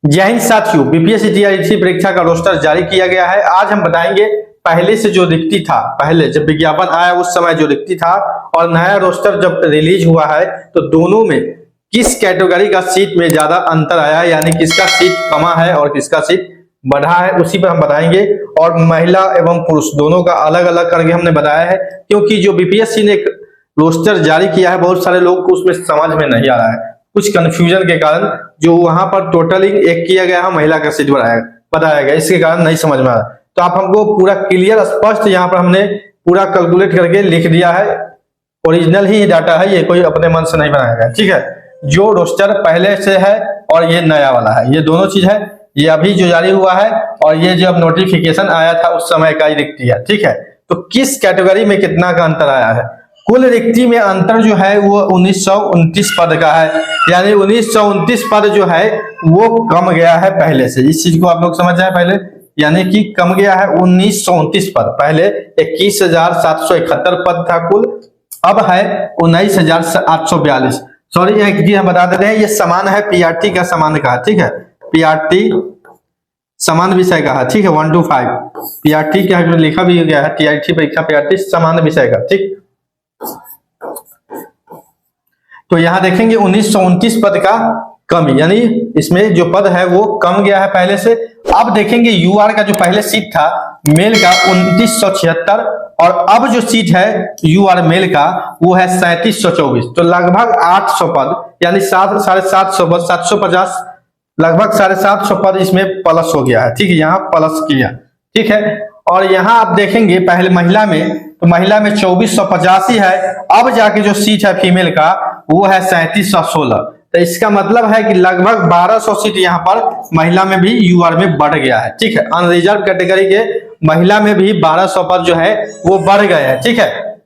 जय हिंद साथियों, BPSC TRE परीक्षा का रोस्टर जारी किया गया है। आज हम बताएंगे पहले से जो रिक्ति था, पहले जब विज्ञापन आया उस समय जो रिक्ति था और नया रोस्टर जब रिलीज हुआ है तो दोनों में किस कैटेगरी का सीट में ज्यादा अंतर आया है, यानी किसका सीट कमा है और किसका सीट बढ़ा है, उसी पर हम बताएंगे। और महिला एवं पुरुष दोनों का अलग अलग करके हमने बताया है, क्योंकि जो बीपीएससी ने रोस्टर जारी किया है बहुत सारे लोग को उसमें समझ में नहीं आ रहा है, कुछ कंफ्यूजन के कारण जो वहां पर टोटलिंग एक किया गया है, महिला का सीट बताया गया, इसके कारण नहीं समझ में आ रहा। तो आप हमको पूरा क्लियर स्पष्ट यहाँ पर हमने पूरा कैलकुलेट करके लिख दिया है, ओरिजिनल ही डाटा है, ये कोई अपने मन से नहीं बनाया गया। ठीक है, जो रोस्टर पहले से है और ये नया वाला है, ये दोनों चीज है। ये अभी जो जारी हुआ है और ये जब नोटिफिकेशन आया था उस समय का ही रिक्ति है। ठीक है, तो किस कैटेगरी में कितना का अंतर आया है? कुल रिक्ति में अंतर जो है वो 1929 पद का है, यानी 1929 पद जो है वो कम गया है पहले से। इस चीज को आप लोग समझ जाए पहले, यानी कि कम गया है 1929 पद। पहले 21,771 पद था कुल, अब है 19,842। सॉरी, एक चीज हम बता देते हैं, ये समान है पीआरटी का समान का। ठीक है, पीआरटी समान विषय का है। ठीक है, 1 to 5 पीआरटी क्या लिखा भी गया है, टीआरटी परीक्षा पीआरटी समान विषय का। ठीक, तो यहां देखेंगे 1929 पद का कमी, यानी इसमें जो पद है वो कम गया है पहले से। अब देखेंगे यूआर का जो पहले सीट था मेल का 2976, और अब जो सीट है यूआर मेल का वो है 3724। तो लगभग 800 पद, यानी 750 पद, 750, लगभग 750 पद इसमें प्लस हो गया है। ठीक है, यहाँ प्लस किया। ठीक है, और यहाँ आप देखेंगे पहले महिला में, तो महिला में 2485 है, अब जाके जो सीट है फीमेल का वो है 3716। तो इसका मतलब है कि लगभग 1200 सीट यहाँ पर महिला में भी यूआर में बढ़ गया है। ठीक है, अनरिजर्व कैटेगरी के महिला में भी 1200 पद जो है वो बढ़ गए हैं। ठीक है,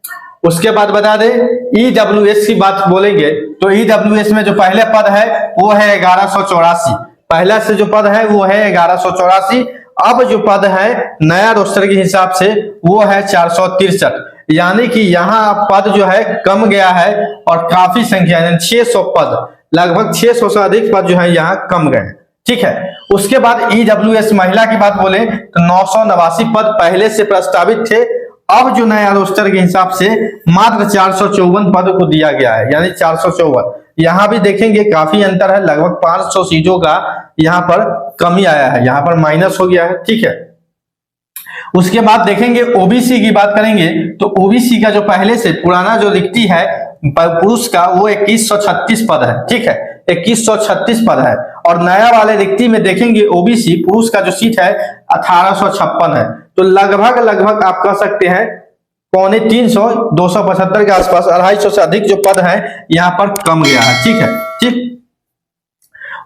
उसके बाद बता दें ईडब्ल्यूएस की बात बोलेंगे तो ईडब्ल्यूएस में जो पहले पद है वो है 1184। पहला से जो पद है वो है 1184। अब जो पद है नया रोस्टर के हिसाब से वो है 463, यानी कि यहाँ पद जो है कम गया है और काफी संख्या, यानी 600 पद, लगभग 600 से अधिक पद जो है यहाँ कम गए। ठीक है, उसके बाद ईडब्ल्यूएस महिला की बात बोले तो 989 पद पहले से प्रस्तावित थे, अब जो नया रोस्टर के हिसाब से मात्र 454 पद को दिया गया है, यानी 454। यहाँ भी देखेंगे काफी अंतर है, लगभग 500 सीटों का यहाँ पर कमी आया है, यहाँ पर माइनस हो गया है। ठीक है, उसके बाद देखेंगे ओबीसी की बात करेंगे तो ओबीसी का जो पहले से पुराना जो रिक्ति है पुरुष का वो 2136 पद है। ठीक है, 2136 पद है, और नया वाले रिक्ति में देखेंगे ओबीसी पुरुष का जो सीट है 1856 है। तो लगभग आप कह सकते हैं 250, 275 के आसपास, 250 से अधिक जो पद है यहाँ पर कम गया है। ठीक है, ठीक।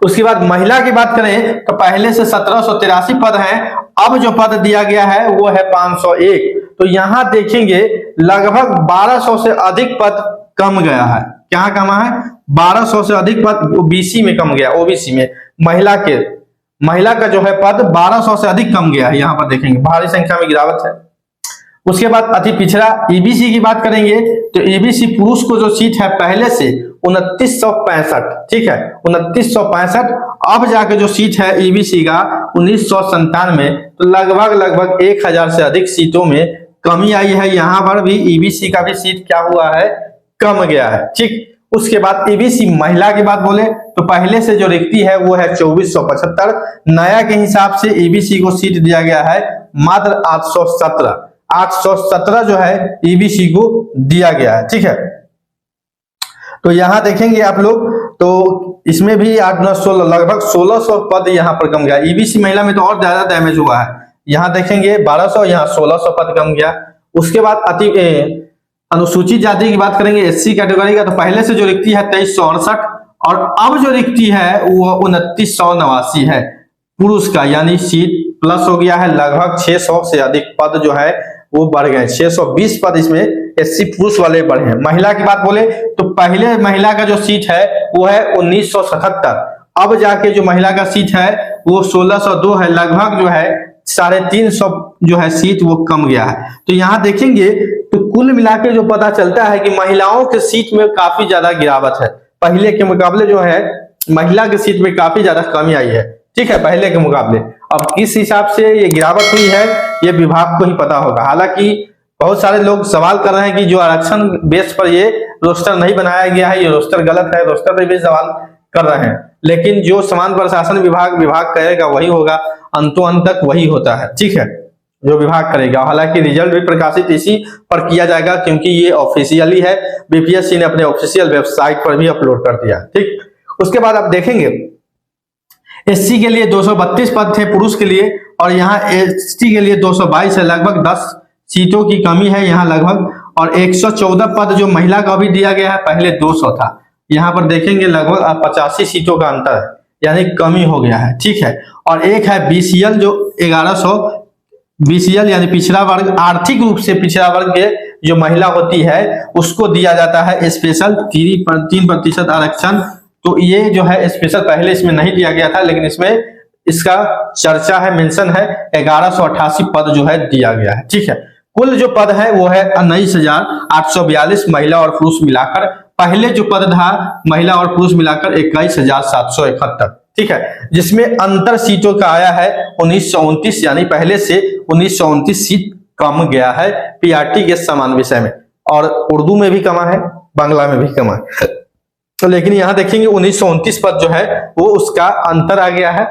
उसके बाद महिला की बात करें तो पहले से 1783 पद हैं, अब जो पद दिया गया है वो है 501। तो यहाँ देखेंगे लगभग 1200 से अधिक पद कम गया है। क्या कमा है? 1200 से अधिक पद ओबीसी में कम गया, ओबीसी में महिला का जो है पद 1200 से अधिक कम गया है, यहाँ पर देखेंगे भारी संख्या में गिरावट है। उसके बाद अति पिछड़ा ईबीसी की बात करेंगे तो ईबीसी पुरुष को जो सीट है पहले से 2965। ठीक है, 2965, अब जाके जो सीट है ईबीसी का 1997। तो लगभग 1000 से अधिक सीटों में कमी आई है। यहाँ पर भी ईबीसी का भी सीट क्या हुआ है, कम गया है। ठीक, उसके बाद ईबीसी महिला की बात बोले तो पहले से जो रिक्ति है वो है 2475, नया के हिसाब से ईबीसी को सीट दिया गया है मात्र 817 जो है ईबीसी को दिया गया है। ठीक है, तो यहां देखेंगे आप लोग तो इसमें भी 8, 9, 16, लगभग 1600 पद यहाँ पर कम गया। ईबीसी महिला में तो और ज्यादा डैमेज हुआ है, यहाँ देखेंगे 1200, यहाँ 1600 पद कम गया। उसके बाद अनुसूचित जाति की बात करेंगे, एससी कैटेगरी का, तो पहले से जो रिक्ति है 2368, और अब जो रिक्ति है वो 2989 है पुरुष का, यानी सीट प्लस हो गया है। लगभग 600 से अधिक पद जो है वो बढ़ गए, 620 पद इसमें एससी पुरुष वाले बढ़े हैं। महिला की बात बोले तो पहले महिला का जो सीट है वो है 1977, अब जाके जो महिला का सीट है वो 1602 है, लगभग जो है 350 जो है सीट वो कम गया है। तो यहाँ देखेंगे तो कुल मिलाकर जो पता चलता है कि महिलाओं के सीट में काफी ज्यादा गिरावट है, पहले के मुकाबले जो है महिला के सीट में काफी ज्यादा कमी आई है। ठीक है, पहले के मुकाबले। अब किस हिसाब से ये गिरावट हुई है ये विभाग को ही पता होगा। हालांकि बहुत सारे लोग सवाल कर रहे हैं कि जो आरक्षण बेस पर ये रोस्टर नहीं बनाया गया है, ये रोस्टर गलत है, रोस्टर पर भी सवाल कर रहे हैं। लेकिन जो समान प्रशासन विभाग करेगा वही होगा, अंतों अंत तक वही होता है, ठीक है, जो विभाग करेगा। हालांकि रिजल्ट भी प्रकाशित इसी पर किया जाएगा, क्योंकि ये ऑफिशियली है, बीपीएससी ने अपने ऑफिशियल वेबसाइट पर भी अपलोड कर दिया, ठीक। उसके बाद आप देखेंगे एससी के लिए 232 पद थे पुरुष के लिए, और यहाँ एसटी के लिए 222 है, लगभग 10 सीटों की कमी है यहाँ लगभग। और 114 पद जो महिला का भी दिया गया है, पहले 200 था, यहाँ पर देखेंगे लगभग 85 सीटों का अंतर है, यानी कमी हो गया है, ठीक है। और एक है बीसीएल जो 1100, बीसीएल यानी पिछड़ा वर्ग, आर्थिक रूप से पिछड़ा वर्ग के जो महिला होती है उसको दिया जाता है स्पेशल 3% आरक्षण। तो ये जो है स्पेशल पहले इसमें नहीं दिया गया था, लेकिन इसमें इसका चर्चा है, मेंशन है, 1188 पद जो है दिया गया है, ठीक है। कुल जो पद है वो है 19,842 महिला और पुरुष मिलाकर। पहले जो पद था महिला और पुरुष मिलाकर 21,771, ठीक है, जिसमें अंतर सीटों का आया है 1929, यानी पहले से 1929 सीट कम गया है पीआरटी के समान विषय में, और उर्दू में भी कमा है, बांग्ला में भी कमा है। तो लेकिन यहां देखेंगे 1929 पद जो है वो उसका अंतर आ गया है।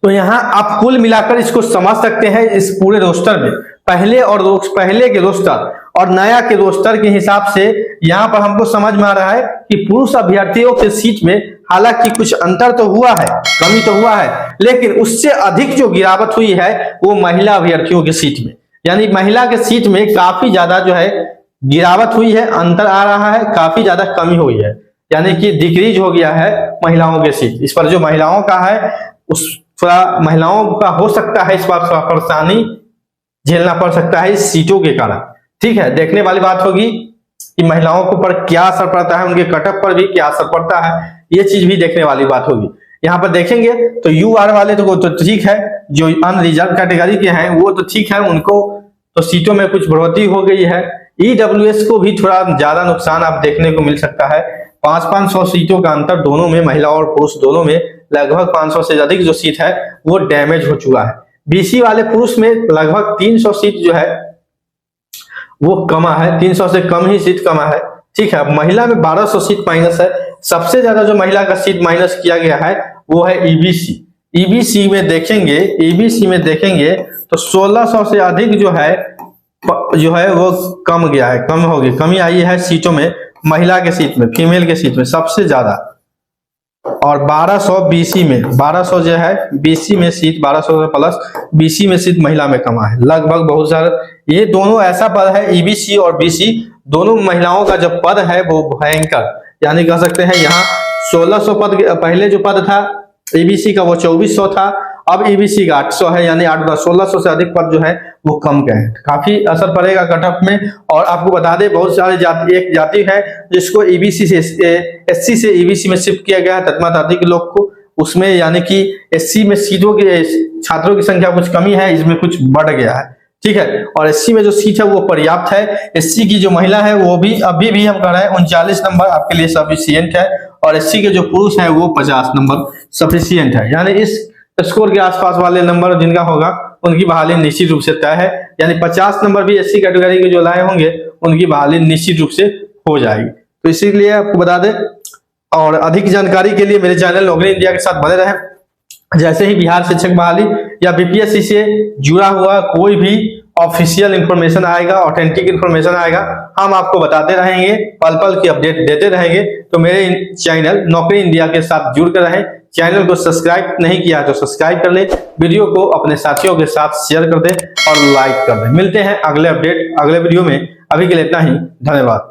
तो यहाँ आप कुल मिलाकर इसको समझ सकते हैं, इस पूरे रोस्टर में पहले के रोस्टर और नया के रोस्टर के हिसाब से यहाँ पर हमको समझ में आ रहा है कि पुरुष अभ्यर्थियों के सीट में हालांकि कुछ अंतर तो हुआ है, कमी तो हुआ है, लेकिन उससे अधिक जो गिरावट हुई है वो महिला अभ्यर्थियों के सीट में, यानी महिला के सीट में काफी ज्यादा जो है गिरावट हुई है, अंतर आ रहा है, काफी ज्यादा कमी हुई है, यानी कि डिक्रीज हो गया है महिलाओं के सीट। इस पर जो महिलाओं का है उस थोड़ा महिलाओं का हो सकता है इस बार थोड़ा परेशानी झेलना पड़ सकता है इस सीटों के कारण, ठीक है। देखने वाली बात होगी कि महिलाओं के ऊपर क्या असर पड़ता है, उनके कटअप पर भी क्या असर पड़ता है, ये चीज भी देखने वाली बात होगी। यहाँ पर देखेंगे तो यूआर वाले तो ठीक है, जो अनरिजर्व कैटेगरी के हैं वो तो ठीक है, उनको तो सीटों में कुछ बढ़ोतरी हो गई है। ईडब्ल्यूएस को भी थोड़ा ज्यादा नुकसान आप देखने को मिल सकता है, 500 सीटों का अंतर दोनों में, महिला और पुरुष दोनों में लगभग 500 से अधिक जो सीट है वो डैमेज हो चुका है। बीसी वाले पुरुष में लगभग 300 सीट जो है वो कमा है, 300 से कम ही सीट कमा है, ठीक है। महिला में 1200 सीट माइनस है। सबसे ज्यादा जो महिला का सीट माइनस किया गया है वो है ईबीसी। ईबीसी में देखेंगे तो 1600 से अधिक जो है वो कम गया है, कमी आई है सीटों में, महिला के सीट में, फीमेल के सीट में सबसे ज्यादा। और 1200 बीसी में, 1200 जो है बीसी में सीट, 1200 प्लस बीसी में सीट महिला में कमा है लगभग बहुत सारा। ये दोनों ऐसा पद है, ईबीसी और बीसी दोनों महिलाओं का जो पद है वो भयंकर, यानी कह सकते हैं यहाँ 1600 पद, पहले जो पद था ईबीसी का वो 2400 था, अब ईबीसी का 800 है, यानी 1600 से अधिक पद जो है वो कम गए हैं, काफी असर पड़ेगा कटअप में। और आपको बता दें बहुत सारे जाति, एक जाति है जिसको ईबीसी से एससी से ईबीसी में शिफ्ट किया गया है, तत्मात आदि के लोग को, उसमें यानी कि एससी में सीटों के छात्रों की संख्या कुछ कमी है, इसमें कुछ बढ़ गया है, ठीक है। और एससी में जो सीट है वो पर्याप्त है। एससी की जो महिला है वो भी अभी भी हम कह रहे हैं 39 नंबर आपके लिए सफिशियंट है, और एससी के जो पुरुष है वो 50 नंबर सफिशियंट है, यानी इस स्कोर के आसपास वाले नंबर जिनका होगा उनकी बहाली निश्चित रूप से तय है, यानी 50 नंबर भी एससी कैटेगरी के जो लाए होंगे उनकी बहाली निश्चित रूप से हो जाएगी। तो इसीलिए आपको बता दें, और अधिक जानकारी के लिए मेरे चैनल नौकरी इंडिया के साथ बने रहें। जैसे ही बिहार शिक्षक बहाली या बीपीएससी से जुड़ा हुआ कोई भी ऑफिशियल इंफॉर्मेशन आएगा, ऑथेंटिक इंफॉर्मेशन आएगा, हम आपको बताते रहेंगे, पल पल की अपडेट देते रहेंगे। तो मेरे चैनल नौकरी इंडिया के साथ जुड़ कर रहें। चैनल को सब्सक्राइब नहीं किया तो सब्सक्राइब कर ले, वीडियो को अपने साथियों के साथ शेयर कर दे और लाइक कर दे। मिलते हैं अगले अपडेट, अगले वीडियो में। अभी के लिए इतना ही, धन्यवाद।